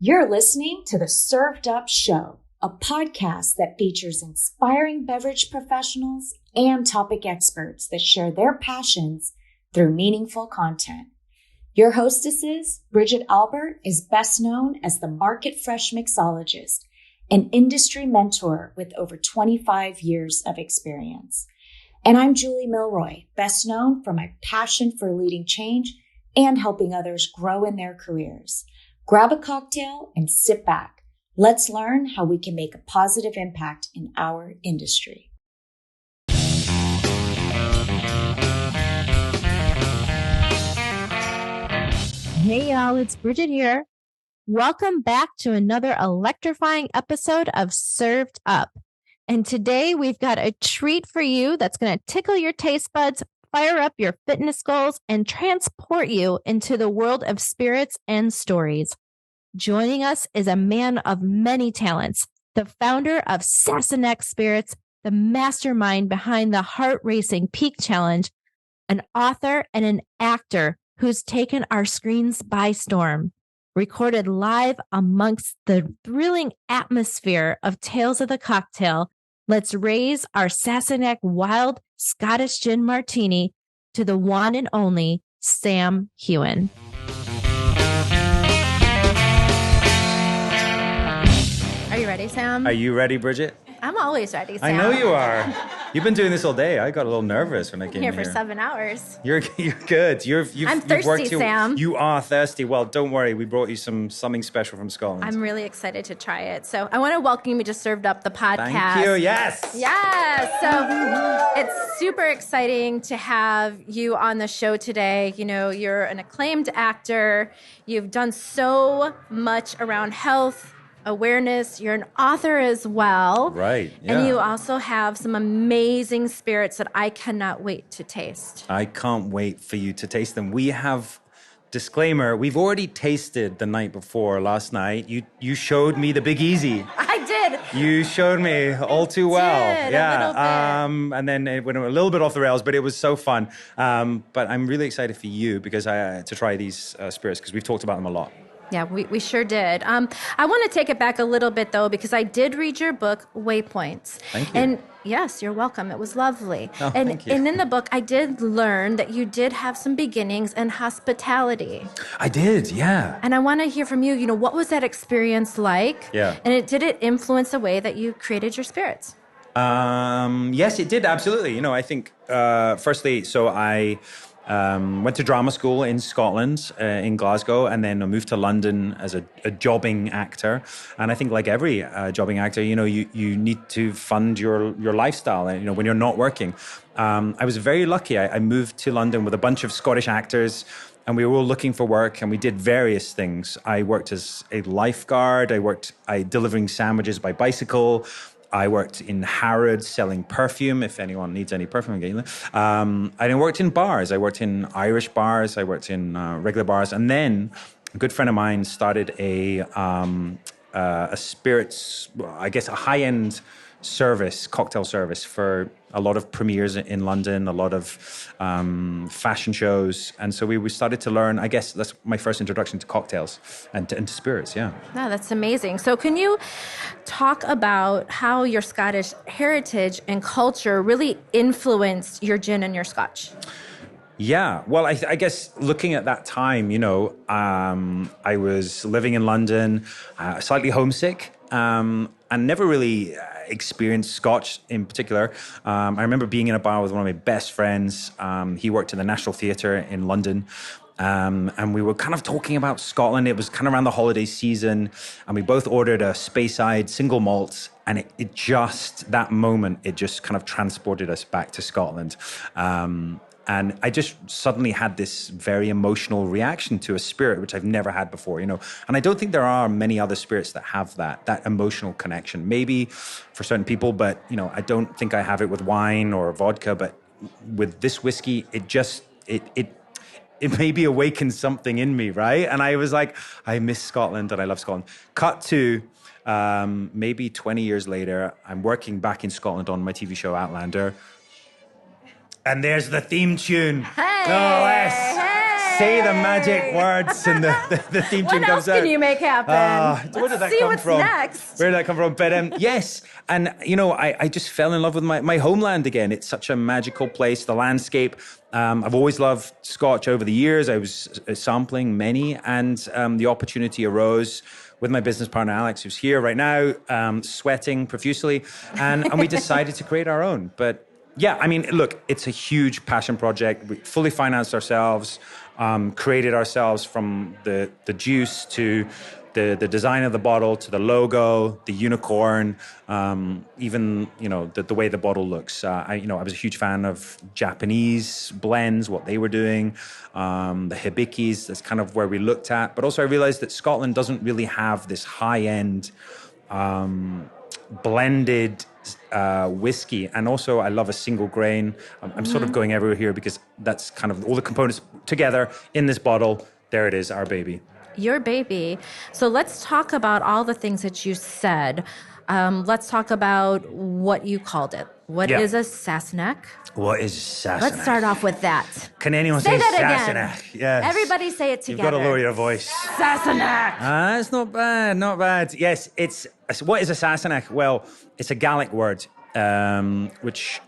You're listening to the Served Up Show, a podcast that features inspiring beverage professionals and topic experts that share their passions through meaningful content. Your hostesses, Bridget Albert, is best known as the Market Fresh Mixologist, an industry mentor with over 25 years of experience. And I'm Julie Milroy, best known for my passion for leading change and helping others grow in their careers. Grab a cocktail and sit back. Let's learn how we can make a positive impact in our industry. Hey y'all, it's Bridget here. Welcome back to another electrifying episode of Served Up. And today we've got a treat for you that's going to tickle your taste buds, fire up your fitness goals, and transport you into the world of spirits and stories. Joining us is a man of many talents, the founder of Sassenach Spirits, the mastermind behind the heart-racing Peak Challenge, an author and an actor who's taken our screens by storm, recorded live amongst the thrilling atmosphere of Tales of the Cocktail. Let's raise our Sassenach Wild Scottish Gin Martini to the one and only Sam Heughan. Are you ready, Sam? Are you ready, Bridget? I'm always ready, Sam. I know you are. You've been doing this all day. I got a little nervous when I came here here. for 7 hours. You're good. I'm thirsty, Sam. You are thirsty. Well, don't worry. We brought you something special from Scotland. I'm really excited to try it. So I want to welcome you to Served Up, the podcast. Thank you. Yes. Yes. So it's super exciting to have you on the show today. You know, you're an acclaimed actor. You've done so much around health awareness. You're an author as well. Right. Yeah. And you also have some amazing spirits that I cannot wait to taste. I can't wait for you to taste them. We have, disclaimer, we've already tasted the night before last night. You showed me the Big Easy. I did. You showed me all too well. Yeah. A little bit. And then it went a little bit off the rails, but it was so fun. But I'm really excited for you because to try these spirits because we've talked about them a lot. Yeah, we sure did. I want to take it back a little bit, though, because I did read your book, Waypoints. Thank you. And yes, you're welcome. It was lovely. Oh, and, thank you. And in the book, I did learn that you did have some beginnings in hospitality. I did, yeah. And I want to hear from you, what was that experience like? Yeah. And did it influence the way that you created your spirits? Yes, it did, absolutely. I think, firstly, so I went to drama school in Scotland, in Glasgow, and then I moved to London as a jobbing actor. And I think like every jobbing actor, you need to fund your lifestyle, when you're not working. I was very lucky. I moved to London with a bunch of Scottish actors, and we were all looking for work, and we did various things. I worked as a lifeguard. I delivering sandwiches by bicycle. I worked in Harrods selling perfume, if anyone needs any perfume. I worked in bars. I worked in Irish bars. I worked in regular bars. And then a good friend of mine started a spirits, I guess a high-end cocktail service for a lot of premieres in London, a lot of fashion shows. And so we started to learn, I guess that's my first introduction to cocktails and to spirits, yeah. No, that's amazing. So can you talk about how your Scottish heritage and culture really influenced your gin and your scotch? Yeah, well, I guess looking at that time, I was living in London, slightly homesick, and never really experienced Scotch in particular. I remember being in a bar with one of my best friends. He worked in the National Theatre in London. And we were kind of talking about Scotland. It was kind of around the holiday season, and we both ordered a Speyside single malt, and it just kind of transported us back to Scotland. And I just suddenly had this very emotional reaction to a spirit, which I've never had before, And I don't think there are many other spirits that have that emotional connection. Maybe for certain people, but, I don't think I have it with wine or vodka. But with this whiskey, it maybe awakened something in me, right? And I was like, I miss Scotland and I love Scotland. Cut to maybe 20 years later, I'm working back in Scotland on my TV show Outlander. And there's the theme tune. Hey, no less. Hey. say the magic words and the theme tune What else comes out. can you make happen? Where did that see come what's from? next. Where did that come from? But yes, and I just fell in love with my homeland again. It's such a magical place, the landscape. I've always loved Scotch over the years. I was sampling many, and the opportunity arose with my business partner, Alex, who's here right now, sweating profusely. And we decided to create our own. But yeah, I mean, look, it's a huge passion project. We fully financed ourselves, created ourselves from the juice to the design of the bottle to the logo, the unicorn, even, the way the bottle looks. I was a huge fan of Japanese blends, what they were doing, the hibikis, that's kind of where we looked at. But also I realized that Scotland doesn't really have this high-end blended whiskey. And also I love a single grain. I'm sort of going everywhere here because that's kind of all the components together in this bottle. There it is, our baby. Your baby. So let's talk about all the things that you said. Let's talk about what you called it. What is a Sassenach? What is Sassenach? Let's start off with that. Can anyone say that Sassenach? again. Yes. Everybody say it together. You've got to lower your voice. Sassenach. That's not bad, not bad. Yes, what is a Sassenach? Well, it's a Gaelic word, which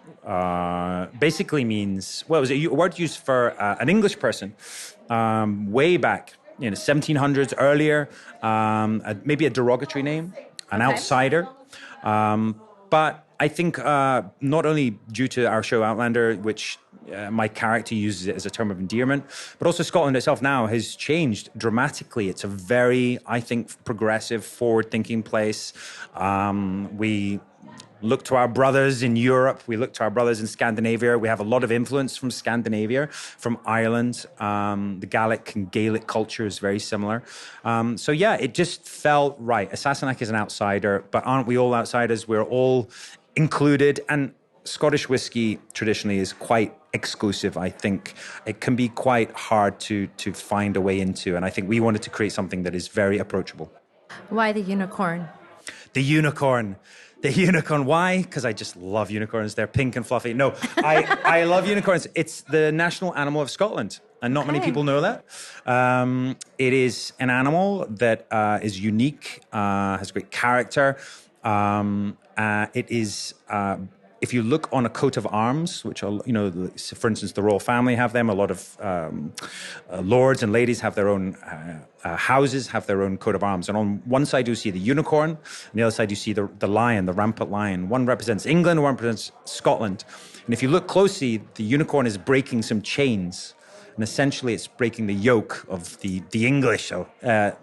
basically means, it was a word used for an English person way back, 1700s, earlier, maybe a derogatory name, an outsider. But I think not only due to our show Outlander, which my character uses it as a term of endearment, but also Scotland itself now has changed dramatically. It's a very, I think, progressive, forward-thinking place. We look to our brothers in Europe. We look to our brothers in Scandinavia. We have a lot of influence from Scandinavia, from Ireland. The Gaelic and Gaelic culture is very similar. So yeah, it just felt right. A Sassenach is an outsider, but aren't we all outsiders? We're all included. And Scottish whiskey traditionally is quite exclusive, I think. It can be quite hard to find a way into. And I think we wanted to create something that is very approachable. Why the unicorn? The unicorn. The unicorn. Why? Because I just love unicorns. They're pink and fluffy. No, I love unicorns. It's the national animal of Scotland. And not many people know that. It is an animal that is unique, has great character. It is... if you look on a coat of arms, which are, for instance, the royal family have them, a lot of lords and ladies have their own houses, have their own coat of arms. And on one side you see the unicorn, on the other side you see the lion, the rampant lion. One represents England, one represents Scotland. And if you look closely, the unicorn is breaking some chains. And essentially, it's breaking the yoke of the English. So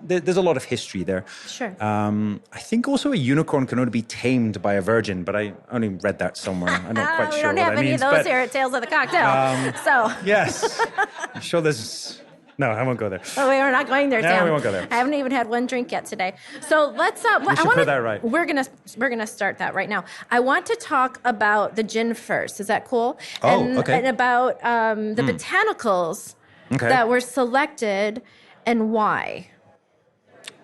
there's a lot of history there. Sure. I think also a unicorn can only be tamed by a virgin, but I only read that somewhere. I'm not quite sure what that means. We don't have any of those here at Tales of the Cocktail. Yes. I'm sure there's... No, I won't go there. Oh, we're not going there, Sam. No, we won't go there. I haven't even had one drink yet today. So let's. We should put that right. We're gonna start that right now. I want to talk about the gin first. Is that cool? Okay. And about the botanicals that were selected and why.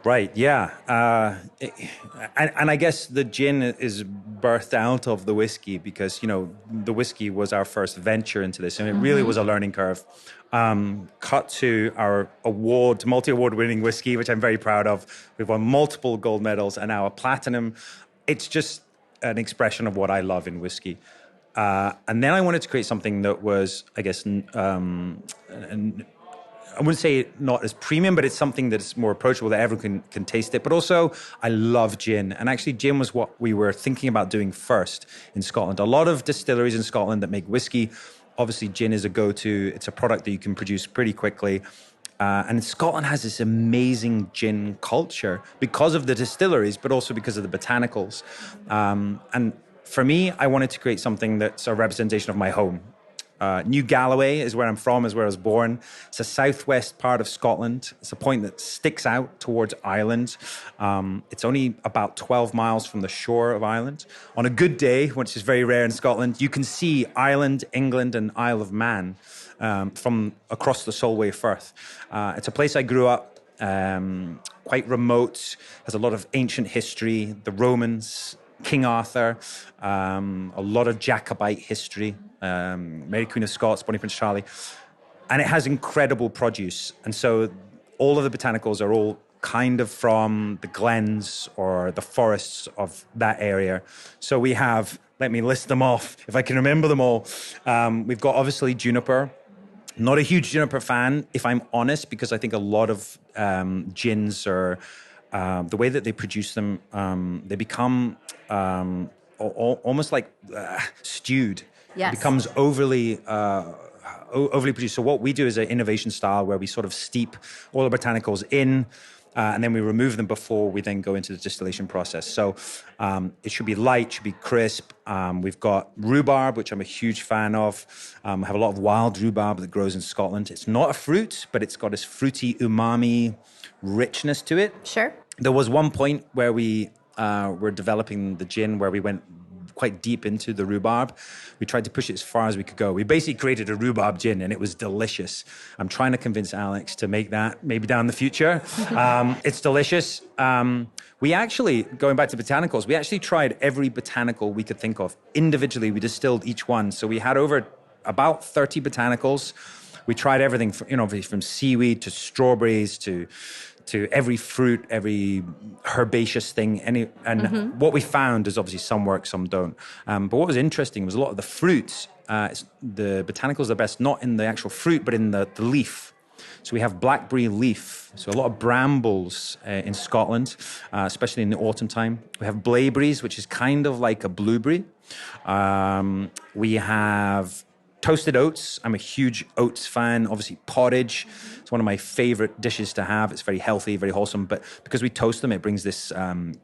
Right, yeah. And I guess the gin is birthed out of the whiskey because, the whiskey was our first venture into this, and it really was a learning curve. Cut to our multi-award winning whiskey, which I'm very proud of. We've won multiple gold medals and now a platinum. It's just an expression of what I love in whiskey. And then I wanted to create something that was, I guess, I wouldn't say not as premium, but it's something that's more approachable, that everyone can taste it. But also, I love gin. And actually, gin was what we were thinking about doing first in Scotland. A lot of distilleries in Scotland that make whiskey, obviously gin is a go-to. It's a product that you can produce pretty quickly. And Scotland has this amazing gin culture because of the distilleries, but also because of the botanicals. And for me, I wanted to create something that's a representation of my home. New Galloway is where I'm from, is where I was born. It's a southwest part of Scotland. It's a point that sticks out towards Ireland. It's only about 12 miles from the shore of Ireland. On a good day, which is very rare in Scotland, you can see Ireland, England, and Isle of Man from across the Solway Firth. It's a place I grew up, quite remote, has a lot of ancient history, the Romans, King Arthur, a lot of Jacobite history, Mary Queen of Scots, Bonnie Prince Charlie. And it has incredible produce. And so all of the botanicals are all kind of from the glens or the forests of that area. So we have, let me list them off if I can remember them all. We've got obviously juniper. Not a huge juniper fan, if I'm honest, because I think a lot of gins are, the way that they produce them, they become almost like stewed. Yes. It becomes overly produced. So what we do is an innovation style where we sort of steep all the botanicals in, and then we remove them before we then go into the distillation process. So it should be light, should be crisp. We've got rhubarb, which I'm a huge fan of. We have a lot of wild rhubarb that grows in Scotland. It's not a fruit, but it's got this fruity umami richness to it. Sure. There was one point where we were developing the gin where we went quite deep into the rhubarb. We tried to push it as far as we could go. We basically created a rhubarb gin and it was delicious. I'm trying to convince Alex to make that maybe down the future. It's delicious. We actually, going back to botanicals, we actually tried every botanical we could think of. Individually, we distilled each one. So we had over about 30 botanicals. We tried everything from seaweed to strawberries to every fruit, every herbaceous thing. What we found is obviously some work, some don't. But what was interesting was a lot of the fruits, the botanicals are best not in the actual fruit, but in the leaf. So we have blackberry leaf. So a lot of brambles in Scotland, especially in the autumn time. We have blaeberries, which is kind of like a blueberry. We have toasted oats. I'm a huge oats fan. Obviously, porridge. It's one of my favorite dishes to have. It's very healthy, very wholesome. But because we toast them, it brings this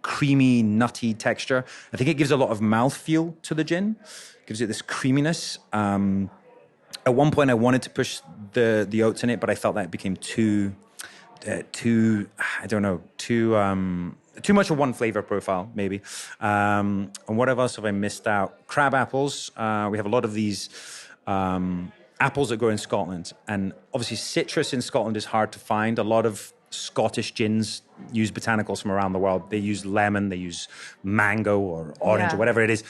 creamy, nutty texture. I think it gives a lot of mouthfeel to the gin. It gives it this creaminess. At one point, I wanted to push the oats in it, but I felt that it became too much of one flavor profile, maybe. And what else have I missed out? Crab apples. We have a lot of these apples that grow in Scotland. And obviously citrus in Scotland is hard to find. A lot of Scottish gins use botanicals from around the world. They use lemon, they use mango or orange or whatever it is.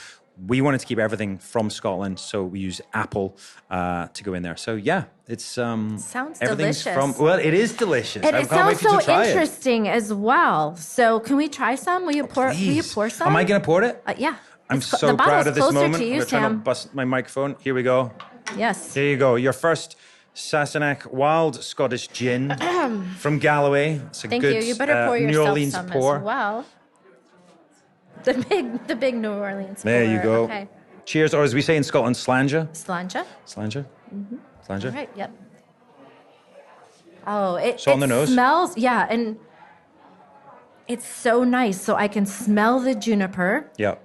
We wanted to keep everything from Scotland, so we use apple to go in there. So yeah, it's sounds everything's delicious. Well, it is delicious. And it sounds so interesting as well. So can we try some? Will you pour some? Am I going to pour it? Yeah. I'm so proud of this moment. To you, I'm trying to bust my microphone. Here we go. Yes. Here you go. Your first Sassenach Wild Scottish Gin from Galloway. It's a Thank good you. You better pour New yourself Orleans some pour. as well. The big New Orleans pour. There you go. Okay. Cheers, or as we say in Scotland, slanger. Slanger. Slanger. Mm-hmm. Slanger. All right. Yep. Oh, it on the nose. Smells. Yeah, and it's so nice. So I can smell the juniper. Yeah.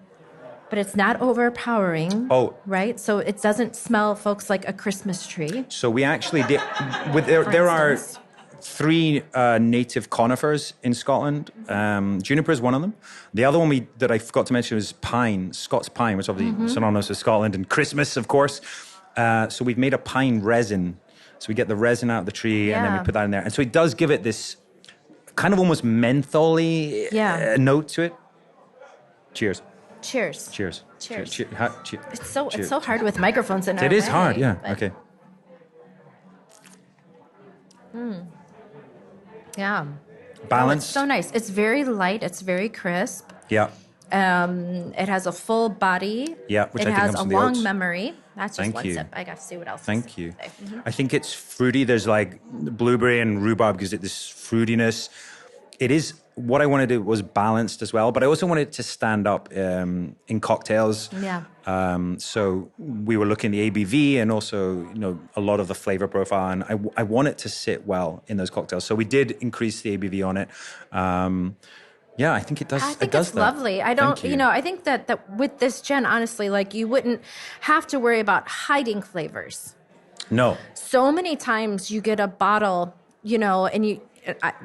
But it's not overpowering. Oh. Right? So it doesn't smell, folks, like a Christmas tree. So we actually did. There are 3 native conifers in Scotland. Juniper is one of them. The other one that I forgot to mention was pine, Scots pine, which is obviously synonymous with Scotland and Christmas, of course. So we've made a pine resin. So we get the resin out of the tree and then we put that in there. And so it does give it this kind of almost mentholy note to it. Cheers. Cheers. Cheers. Cheers. Cheers. It's so hard with microphones in our It is way, hard, yeah. but... Okay. Yeah. Balanced. It's so nice. It's very light. It's very crisp. Yeah. It has a full body. Yeah, which it I think has comes a from the long oats. memory. That's just Thank one you. sip. I got to see what else. Thank you. I think it's fruity. There's like blueberry and rhubarb gives it this fruitiness. It is what I wanted to do was balanced as well, but I also wanted it to stand up in cocktails. Yeah. So we were looking at the ABV and also a lot of the flavor profile, and I want it to sit well in those cocktails. So we did increase the ABV on it. Yeah, I think it does. I think it's lovely. I don't, I think that with this gin, honestly, like you wouldn't have to worry about hiding flavors. No. So many times you get a bottle, and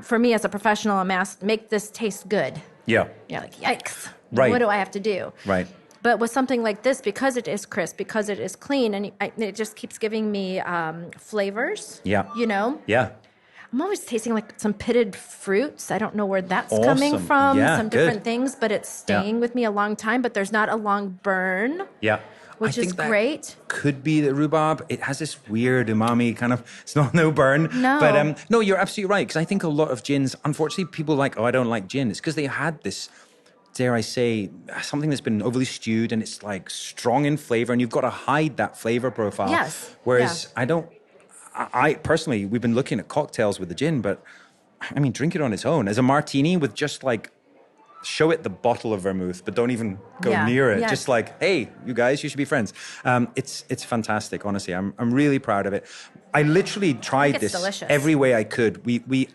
for me as a professional, I'm asked, make this taste good. Yeah. You're like, yikes. Right. What do I have to do? Right. But with something like this, because it is crisp, because it is clean, and it just keeps giving me flavors. Yeah. Yeah. I'm always tasting like some pitted fruits. I don't know where that's coming from. Yeah, some different things, but it's staying with me a long time. But there's not a long burn. Yeah. which is great. Could be the rhubarb. It has this weird umami kind of, it's not no burn. No. But no, you're absolutely right. Because I think a lot of gins, unfortunately, people are like, oh, I don't like gin. It's because they had this, dare I say, something that's been overly stewed and it's like strong in flavor and you've got to hide that flavor profile. Yes. Whereas I personally, we've been looking at cocktails with the gin, but I mean, drink it on its own. As a martini with just like, show it the bottle of vermouth, but don't even go near it. Just like, hey, you guys, you should be friends. It's fantastic, honestly. I'm really proud of it. I literally tried this delicious. Every way I could.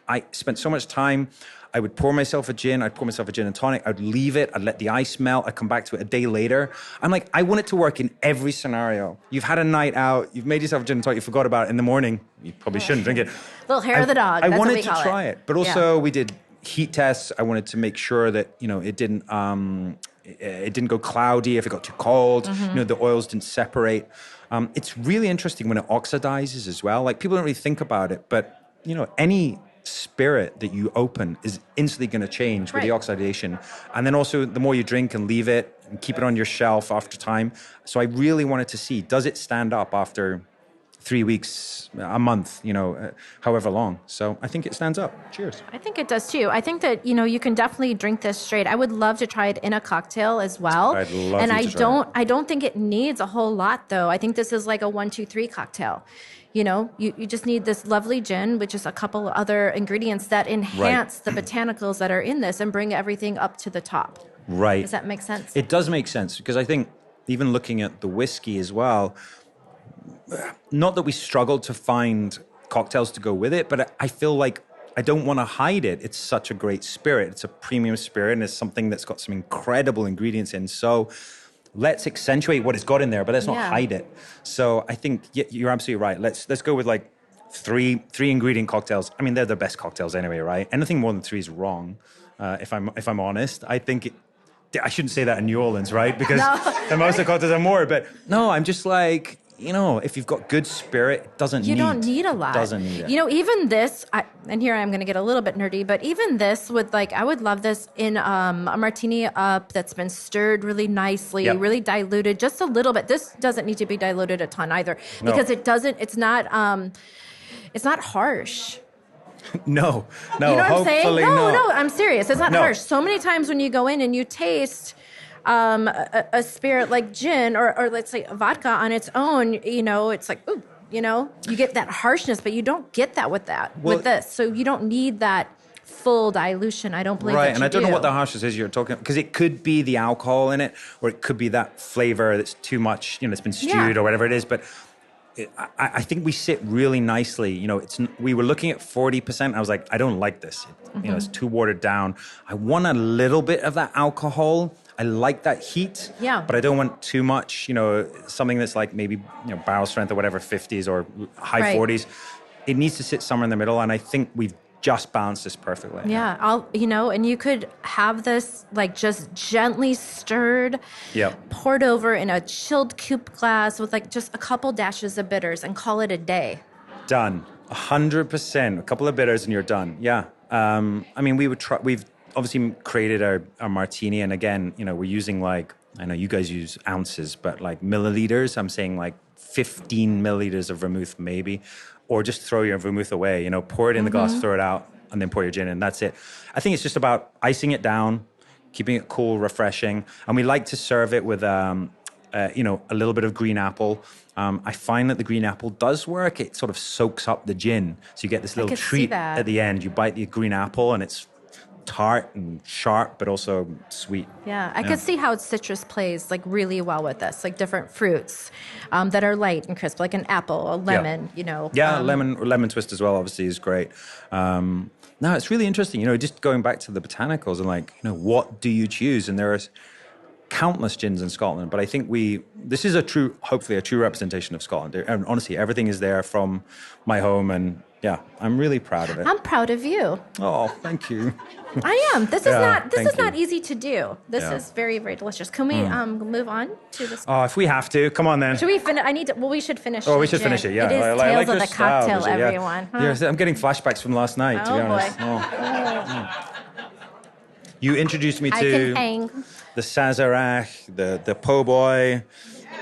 I spent so much time. I would pour myself a gin. I'd pour myself a gin and tonic. I'd leave it. I'd let the ice melt. I'd come back to it a day later. I'm like, I want it to work in every scenario. You've had a night out. You've made yourself a gin and tonic. You forgot about it in the morning. You probably shouldn't drink it. Little hair of the dog. I wanted to try it. But also we did heat tests. I wanted to make sure that, it didn't go cloudy if it got too cold. The oils didn't separate. It's really interesting when it oxidizes as well. Like people don't really think about it, but any spirit that you open is instantly going to change with the oxidation. And then also the more you drink and leave it and keep it on your shelf after time. So I really wanted to see, does it stand up after 3 weeks, a month, however long. So I think it stands up. Cheers. I think it does too. I think that, you can definitely drink this straight. I would love to try it in a cocktail as well. I'd love and to I don't think it needs a whole lot though. I think this is like a 1, 2, 3 cocktail. You just need this lovely gin, which is a couple of other ingredients that enhance the botanicals that are in this and bring everything up to the top. Right. Does that make sense? It does make sense because I think even looking at the whiskey as well, not that we struggled to find cocktails to go with it, but I feel like I don't want to hide it. It's such a great spirit. It's a premium spirit and it's something that's got some incredible ingredients in. So let's accentuate what it's got in there, but let's not hide it. So I think you're absolutely right. Let's go with like three ingredient cocktails. I mean, they're the best cocktails anyway, right? Anything more than 3 is wrong. If I'm honest, I think I shouldn't say that in New Orleans, right? Because the most of the cocktails are more. But no, I'm just like, if you've got good spirit, it doesn't You don't need a lot. Doesn't need it. Even this, and here I'm going to get a little bit nerdy, but even this with I would love this in a martini up that's been stirred really nicely, really diluted just a little bit. This doesn't need to be diluted a ton either because it's not harsh. No. You know what I'm saying? No, no, I'm serious. It's not harsh. So many times when you go in and you taste a spirit like gin or let's say vodka on its own, it's like, ooh, you get that harshness, but you don't get that with this. So you don't need that full dilution. I don't believe that you and I don't know what the harshness is you're talking about, because it could be the alcohol in it, or it could be that flavor that's too much, it's been stewed or whatever it is, but I think we sit really nicely. We were looking at 40%. I was like, I don't like this. It's too watered down. I want a little bit of that alcohol. I like that heat, but I don't want too much, something that's like maybe, barrel strength or whatever, 50s or high 40s. It needs to sit somewhere in the middle. And I think we've just balanced this perfectly. Yeah. And you could have this just gently stirred, poured over in a chilled coupe glass with just a couple dashes of bitters and call it a day. Done. 100%. A couple of bitters and you're done. Yeah. We've obviously created our martini, and again, we're using I know you guys use ounces, but milliliters. I'm saying 15 milliliters of vermouth maybe, or just throw your vermouth away. Pour it in the glass, throw it out, and then pour your gin in. That's it. I think it's just about icing it down, keeping it cool, refreshing, and we like to serve it with a little bit of green apple. I find that the green apple does work. It sort of soaks up the gin, so you get this little treat at the end. You bite the green apple, and it's tart and sharp, but also sweet. Yeah, I could see how citrus plays really well with this, different fruits that are light and crisp, like an apple, a lemon, lemon twist as well, obviously, is great. No, it's really interesting, just going back to the botanicals and what do you choose? And there are countless gins in Scotland, but I think this is hopefully a true representation of Scotland. And honestly, everything is there from my home, and I'm really proud of it. I'm proud of you. Oh, thank you. I am. This is not easy to do. This is very, very delicious. Can we move on to this? Oh, if we have to, come on then. Should we finish? We should finish. Oh, we should finish it. Yeah, it is Tales of the Cocktail, everyone. Huh? I'm getting flashbacks from last night. To be honest. Oh. You introduced me to the Sassenach, the po' boy.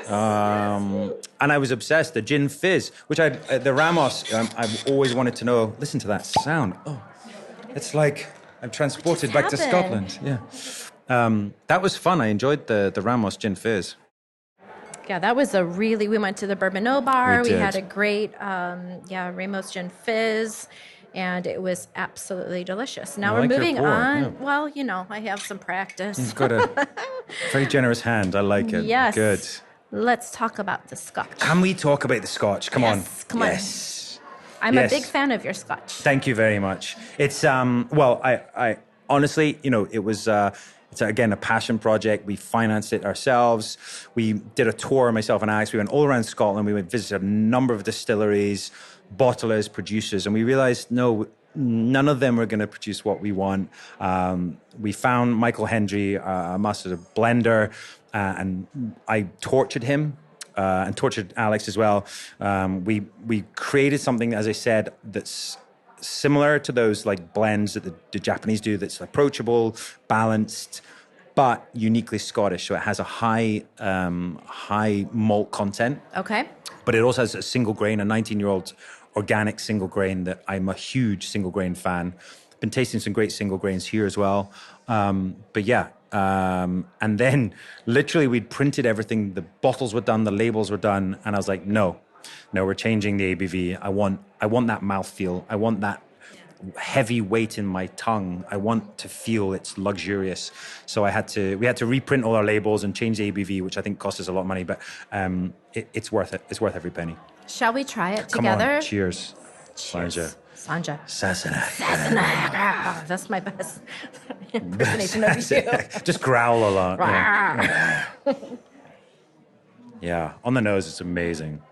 And I was obsessed. The gin fizz, which the Ramos, I've always wanted to know. Listen to that sound. Oh, it's like I'm transported back to Scotland. Yeah. That was fun. I enjoyed the Ramos gin fizz. Yeah, that was we went to the Bourbonnais bar. We did. had a great, Ramos Gin Fizz, and it was absolutely delicious. Now we're like your moving pour, on. yeah. Well, I have some practice. You've got a very generous hand. I like it. Yes. Good. Let's talk about the Scotch. Can we talk about the Scotch? Come on. Come on. Yes. I'm a big fan of your Scotch. Thank you very much. It's I honestly, it was it's again a passion project. We financed it ourselves. We did a tour, myself and Alex. We went all around Scotland. We went visited a number of distilleries, bottlers, producers, and we realized none of them were going to produce what we want. We found Michael Hendry, a master blender, and I tortured him. And tortured Alex as well. We created something, as I said, that's similar to those like blends that the Japanese do. That's approachable, balanced, but uniquely Scottish. So it has a high malt content. Okay. But it also has a single grain, a 19-year-old organic single grain that I'm a huge single grain fan. Been tasting some great single grains here as well. But yeah. And then literally we'd printed everything. The bottles were done, the labels were done. And I was like, no, we're changing the ABV. I want that mouthfeel. I want that heavy weight in my tongue. I want to feel it's luxurious. So we had to reprint all our labels and change the ABV, which I think cost us a lot of money, but it's worth it. It's worth every penny. Shall we try it Come together? On, cheers. Cheers. Sanja. Sassenach. Ah, that's my best impersonation of you. Just growl a lot. Yeah. On the nose, it's amazing.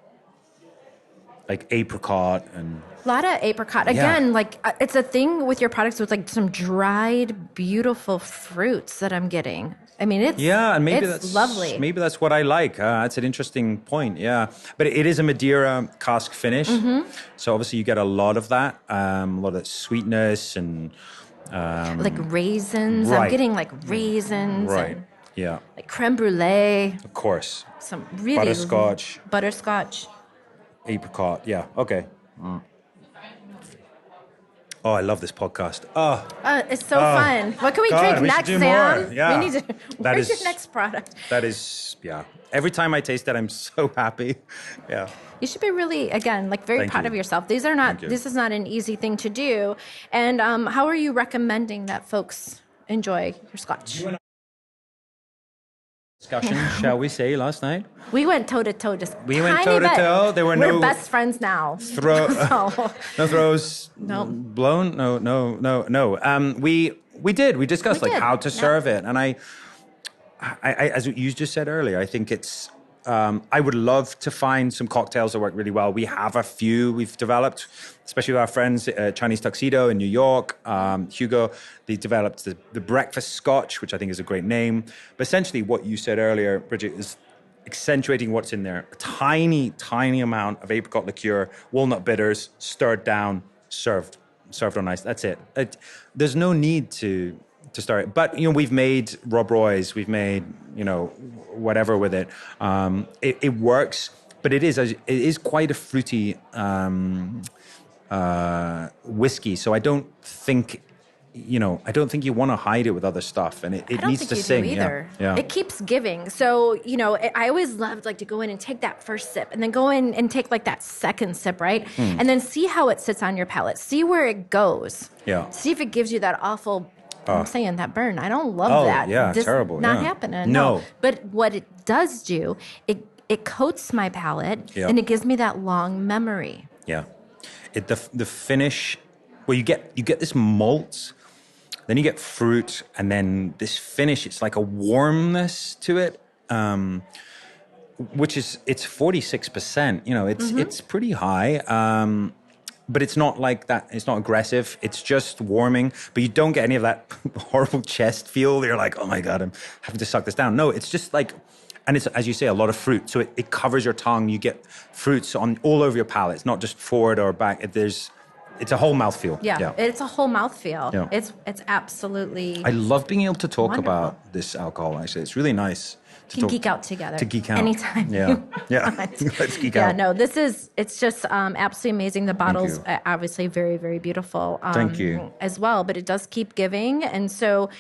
Like apricot and... A lot of apricot. Again, it's a thing with your products with like some dried, beautiful fruits that I'm getting. I mean, and maybe that's lovely. Maybe that's what I like. That's an interesting point. Yeah, but it is a Madeira cask finish, so obviously you get a lot of that, a lot of that sweetness and like raisins. Right. I'm getting like raisins, right? And Yeah, like creme brulee. Of course, some really butterscotch, apricot. Yeah, okay. Oh, I love this podcast. It's so fun. What can we drink next, Sam? Yeah. We need to. Where's your next product? That is, yeah. Every time I taste it, I'm so happy. Yeah. You should be really, again, like very proud of yourself. This is not an easy thing to do. And how are you recommending that folks enjoy your Scotch? Discussion, shall we say, last night? We went toe to toe. We went toe to toe. There were We're best friends now. No throws. No. Blown. No. We did. We discussed how to serve it, and I, as you just said earlier, I think it's. I would love to find some cocktails that work really well. We have a few we've developed, especially with our friends, Chinese Tuxedo in New York, Hugo. They developed the breakfast scotch, which I think is a great name. But essentially what you said earlier, Bridget, is accentuating what's in there. A tiny, tiny amount of apricot liqueur, walnut bitters, stirred down, served on ice. That's it. There's no need to start it. But, we've made Rob Roy's, we've made, whatever with it. It works, but it is quite a fruity whiskey. So I don't think you want to hide it with other stuff, and it needs to sing either. Yeah. It keeps giving. So I always loved to go in and take that first sip, and then go in and take that second sip, right? And then see how it sits on your palate. See where it goes. Yeah. See if it gives you that awful. I'm saying that burn. I don't love that. Yeah, this terrible. Not happening. No. But what it does do, it coats my palate, and it gives me that long memory. Yeah. The finish, well, you get this malt, then you get fruit, and then this finish. It's like a warmness to it, which is it's 46%. It's pretty high. But it's not like that. It's not aggressive. It's just warming. But you don't get any of that horrible chest feel. You're like, oh my God, I'm having to suck this down. No, it's just like, and it's, as you say, a lot of fruit. So it covers your tongue. You get fruits all over your palate. It's not just forward or back. it's a whole mouthfeel. Yeah, it's a whole mouthfeel. Yeah. It's absolutely. I love being able to talk wonderful. about this alcohol. Actually, it's really nice to Can geek out together. To geek out anytime. Yeah, yeah. Let's geek out. Yeah, no, it's just absolutely amazing. The bottle's obviously very, very beautiful. Thank you. As well, but it does keep giving, and so,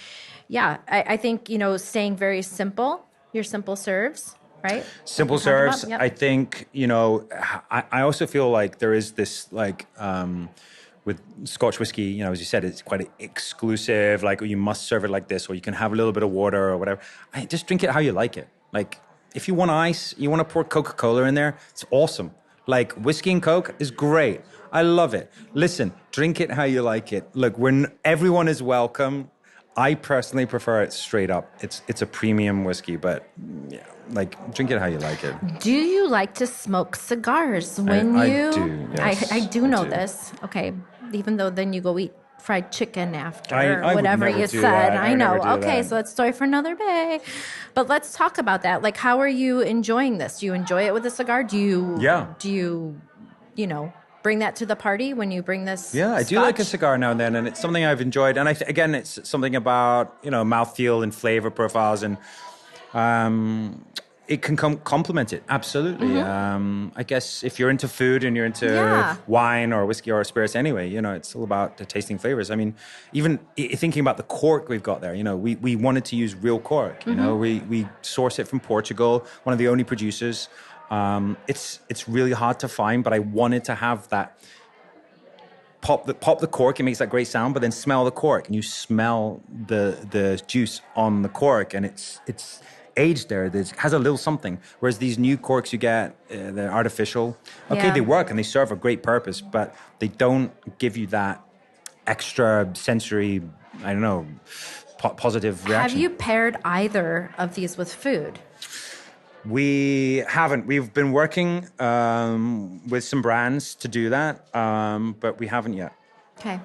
yeah, I think staying very simple. Your simple serves. Right? Simple serves. I think, I also feel like there is this with Scotch whiskey, as you said, it's quite exclusive. Like you must serve it like this, or you can have a little bit of water or whatever. Just drink it how you like it. Like if you want ice, you want to pour Coca-Cola in there, it's awesome. Like whiskey and Coke is great. I love it. Listen, drink it how you like it. Look, everyone is welcome. I personally prefer it straight up. It's a premium whiskey, but yeah, drink it how you like it. Do you like to smoke cigars when I do, yes. I do know this. Okay, even though then you go eat fried chicken after I whatever you said. That. I know. Okay, that. so that's a story for another day. But let's talk about that. Like, how are you enjoying this? Do you enjoy it with a cigar? Do you bring that to the party when you bring this? Yeah, I Scotch? do like a cigar now and then, and it's something I've enjoyed. And again, it's something about mouthfeel and flavor profiles, and it can complement it absolutely. Mm-hmm. I guess if you're into food and you're into wine or whiskey or spirits anyway, it's all about the tasting flavors. I mean, even thinking about the cork we've got there, we wanted to use real cork. Mm-hmm. We source it from Portugal, one of the only producers. It's really hard to find, but I wanted to have that. Pop the cork, it makes that great sound, but then smell the cork, and you smell the juice on the cork, and it's aged there. It has a little something. Whereas these new corks you get, they're artificial. Okay, they work and they serve a great purpose, but they don't give you that extra sensory, I don't know, positive reaction. Have you paired either of these with food? We haven't. We've been working with some brands to do that, but we haven't yet. Okay.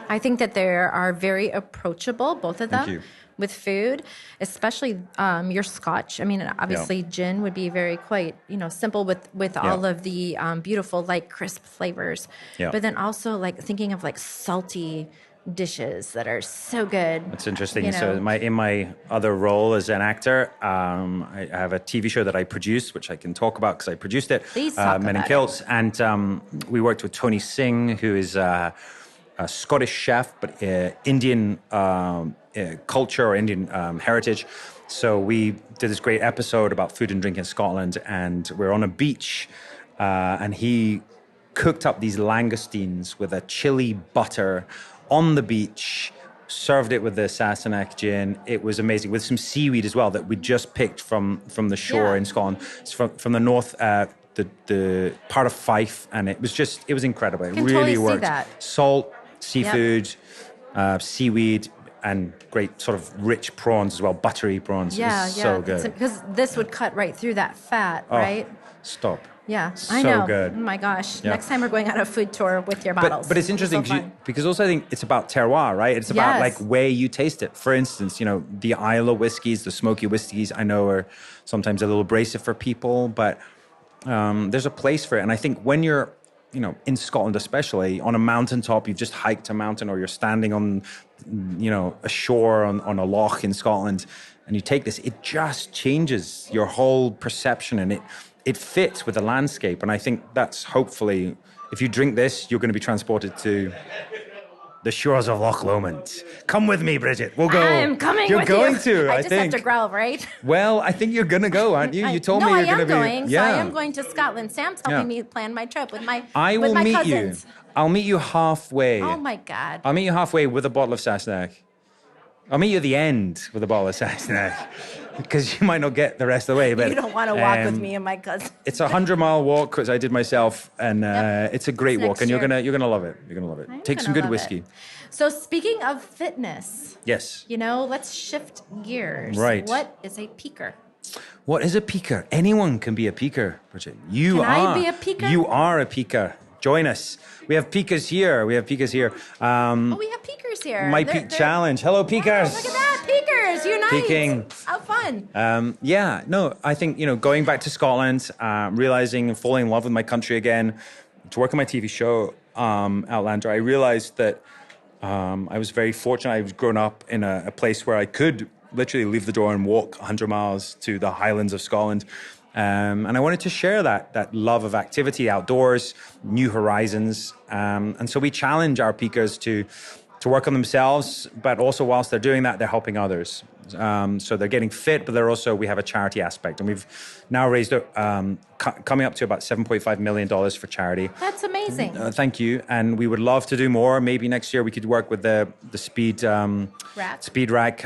I think that they are very approachable, both of them. Thank you. With food, especially your Scotch. I mean, obviously gin would be very quite, simple with all of the beautiful, crisp flavors. Yeah. But then also thinking of salty dishes that are so good. That's interesting. So in my other role as an actor, I have a TV show that I produced, which I can talk about because I produced it. Please talk Men in about Kilts. And we worked with Tony Singh, who is a Scottish chef, but Indian culture or Indian heritage. So we did this great episode about food and drink in Scotland, and we're on a beach, and he cooked up these langoustines with a chili butter on the beach, served it with the Sassenach gin. It was amazing, with some seaweed as well that we just picked from the shore in Scotland. It's from the north, the part of Fife, and it was incredible. It really totally worked. See that. Salt, seafood, seaweed, and great sort of rich prawns as well, buttery prawns. Yeah, so good. Because this would cut right through that fat, right? Stop. Yeah, so I know. Good. Oh my gosh. Yeah. Next time we're going on a food tour with your bottles. But it's interesting because also I think it's about terroir, right? It's about where you taste it. For instance, the Islay whiskeys, the smoky whiskeys, I know are sometimes a little abrasive for people, but there's a place for it. And I think when you're, in Scotland especially, on a mountaintop, you've just hiked a mountain, or you're standing on, a shore on a loch in Scotland, and you take this, it just changes your whole perception, and it fits with the landscape. And I think that's hopefully, if you drink this, you're going to be transported to the shores of Loch Lomond. Come with me, Bridget. We'll go. I'm coming you're with going you. to, I just think. have to growl, right? Well, I think you're going to go, aren't you? You told me you're going to be. No, I am going. Yeah. So I am going to Scotland. Sam's helping me plan my trip with my I will meet cousins. you. I'll meet you halfway. Oh, my God. I'll meet you halfway with a bottle of Sassenach. I'll meet you at the end with a bottle of Sassenach, because you might not get the rest of the way. But you don't want to walk with me and my cousin. It's a 100-mile walk, because I did myself, and it's a great walk, and you're gonna love it. You're gonna love it. Take some good whiskey. So speaking of fitness, yes, let's shift gears. Right. What is a peaker? What is a peaker? Anyone can be a peaker, Bridget. Can I be a peaker? You are a peaker. Join us. We have peakers here. We have peakers here. We have peakers here. My peak challenge. Hello, peakers. Look at that. Peakers. Unite. Peaking. How fun. I think, going back to Scotland, realizing and falling in love with my country again, to work on my TV show, Outlander, I realized that I was very fortunate. I was grown up in a place where I could literally leave the door and walk 100 miles to the Highlands of Scotland. And I wanted to share that love of activity outdoors, new horizons. And so we challenge our peakers to work on themselves, but also whilst they're doing that, they're helping others. So they're getting fit, but we have a charity aspect. And we've now raised coming up to about $7.5 million for charity. That's amazing. Thank you. And we would love to do more. Maybe next year we could work with the Speed Rack,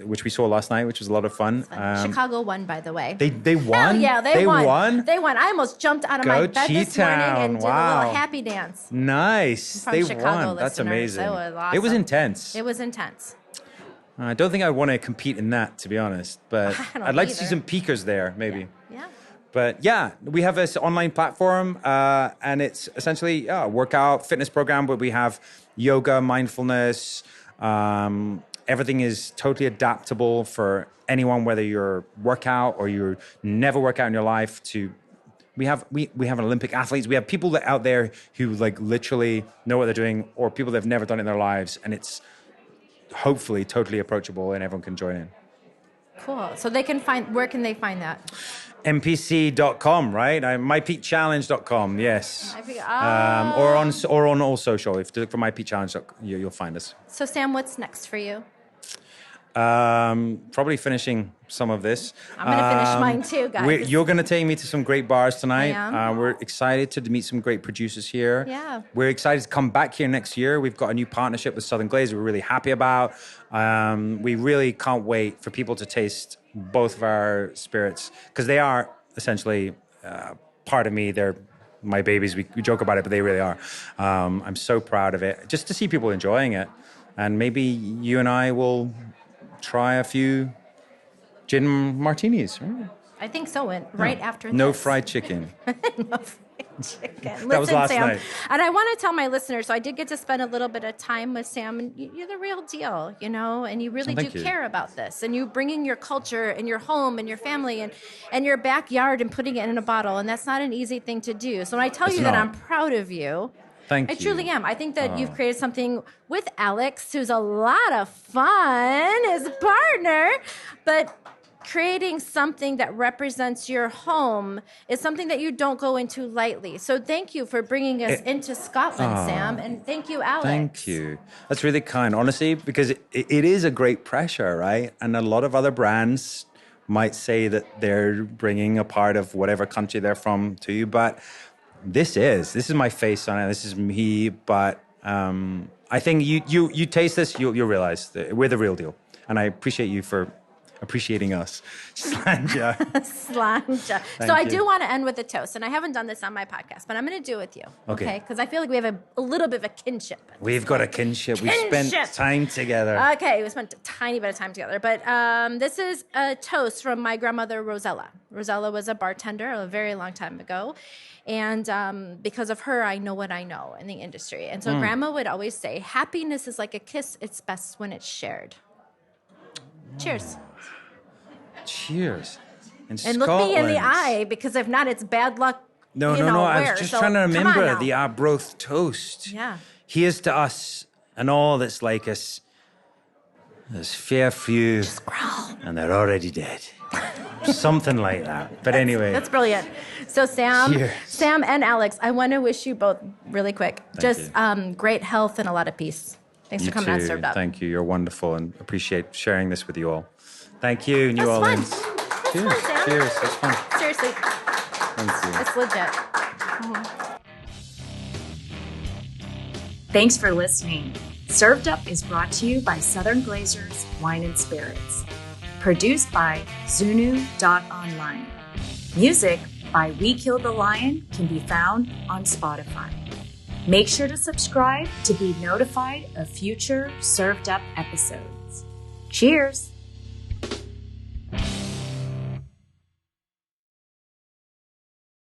which we saw last night, which was a lot of fun. Chicago won, by the way. They won? Hell yeah, they won. They won. I almost jumped out of my bed this morning and did a little happy dance. Nice. From They Chicago won. That's listeners. amazing. It was awesome. It was intense. It was intense. I don't think I want to compete in that, to be honest. But I'd like to see some peakers there, maybe. Yeah. But yeah, we have this online platform, and it's essentially a workout fitness program where we have yoga, mindfulness. Everything is totally adaptable for anyone, whether you're workout or you never work out in your life. We have Olympic athletes. We have people that out there who like literally know what they're doing, or people that have never done it in their lives, and it's hopefully totally approachable and everyone can join in. Cool. So where can they find that? mpc.com, right? mypeakchallenge.com, yes. Or on all social. If you look for mypeakchallenge, you'll find us. So Sam, what's next for you? Probably finishing some of this. I'm going to finish mine too, guys. You're going to take me to some great bars tonight. I am. We're excited to meet some great producers here. Yeah. We're excited to come back here next year. We've got a new partnership with Southern Glaze we're really happy about. We really can't wait for people to taste both of our spirits because they are essentially part of me. They're my babies. We joke about it, but they really are. I'm so proud of it. Just to see people enjoying it. And maybe you and I will try a few gin martinis. Right? I think so. Right after this. No fried chicken. No fried chicken. That was last Sam, night. And I want to tell my listeners, so I did get to spend a little bit of time with Sam, and you're the real deal, and you really do care about this. And you bringing your culture and your home and your family and your backyard and putting it in a bottle, and that's not an easy thing to do. So when I tell you that I'm proud of you, Thank you. I truly am. I think that you've created something with Alex, who's a lot of fun, his partner, but creating something that represents your home is something that you don't go into lightly. So thank you for bringing us into Scotland, Sam, and thank you, Alex. Thank you. That's really kind, honestly, because it is a great pressure, right? And a lot of other brands might say that they're bringing a part of whatever country they're from to you, but this is my face on it. This is me, but I think you taste this, you'll realize that we're the real deal, and I appreciate you for appreciating us. Slanja. Slanja. So I do want to end with a toast, and I haven't done this on my podcast, but I'm going to do it with you. Okay? Because I feel like we have a little bit of a kinship. We've got a kinship. We spent time together. Okay, we spent a tiny bit of time together. But this is a toast from my grandmother, Rosella. Rosella was a bartender a very long time ago. And because of her, I know what I know in the industry. And so Grandma would always say, happiness is like a kiss. It's best when it's shared. Cheers. Cheers. And look me in the eye, because if not, it's bad luck. No. I was just trying to remember the Arbroath toast. Yeah. Here's to us and all that's like us. There's fair few. Just growl. And they're already dead. Something like that. But anyway. That's brilliant. So Sam and Alex, I want to wish you both really quick. Great health and a lot of peace. Thanks for coming on Served Up. Thank you. You're wonderful and appreciate sharing this with you all. Thank you, New Orleans. Fun. Cheers. Fun, Sam. Cheers. That's fun. Seriously. Thank you. It's legit. Mm-hmm. Thanks for listening. Served Up is brought to you by Southern Glazers Wine and Spirits. Produced by Zunu.online. Music by We Kill the Lion can be found on Spotify. Make sure to subscribe to be notified of future Served Up episodes. Cheers!